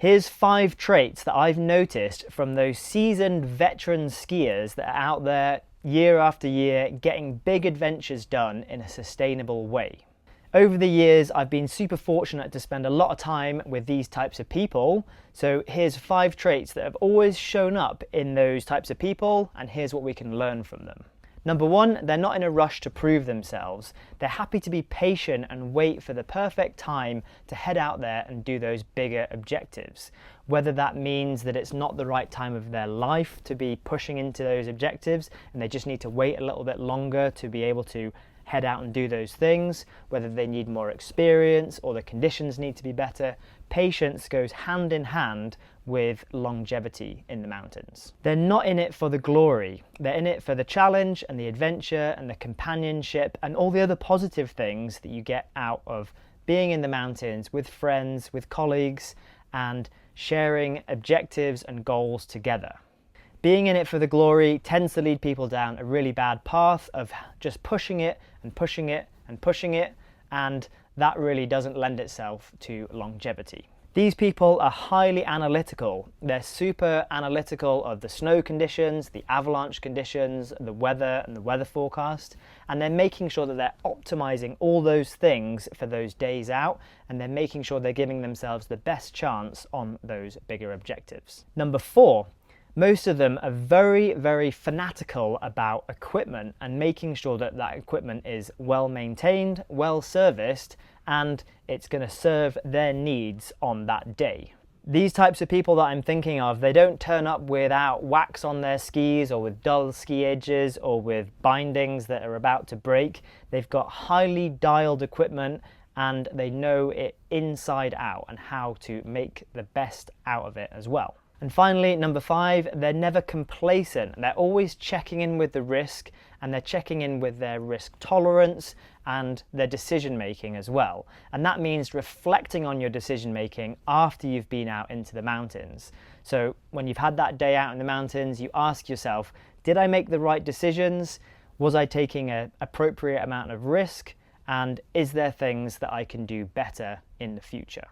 Here's 5 traits that I've noticed from those seasoned veteran skiers that are out there year after year getting big adventures done in a sustainable way. Over the years, I've been super fortunate to spend a lot of time with these types of people. So here's 5 traits that have always shown up in those types of people, and here's what we can learn from them. Number 1, they're not in a rush to prove themselves. They're happy to be patient and wait for the perfect time to head out there and do those bigger objectives. Whether that means that it's not the right time of their life to be pushing into those objectives and they just need to wait a little bit longer to be able to head out and do those things, whether they need more experience or the conditions need to be better. Patience goes hand in hand with longevity in the mountains. They're not in it for the glory. They're in it for the challenge and the adventure and the companionship and all the other positive things that you get out of being in the mountains with friends, with colleagues, and sharing objectives and goals together. Being in it for the glory tends to lead people down a really bad path of just pushing it and pushing it and pushing it, and that really doesn't lend itself to longevity. These people are highly analytical. They're super analytical of the snow conditions, the avalanche conditions, the weather and the weather forecast, and they're making sure that they're optimizing all those things for those days out, and they're making sure they're giving themselves the best chance on those bigger objectives. Number 4, most of them are very, very fanatical about equipment and making sure that that equipment is well maintained, well serviced, and it's going to serve their needs on that day. These types of people that I'm thinking of, they don't turn up without wax on their skis or with dull ski edges or with bindings that are about to break. They've got highly dialed equipment and they know it inside out and how to make the best out of it as well. And finally, number 5, they're never complacent. They're always checking in with the risk, and they're checking in with their risk tolerance and their decision making as well. And that means reflecting on your decision making after you've been out into the mountains. So when you've had that day out in the mountains, you ask yourself, did I make the right decisions? Was I taking an appropriate amount of risk? And is there things that I can do better in the future?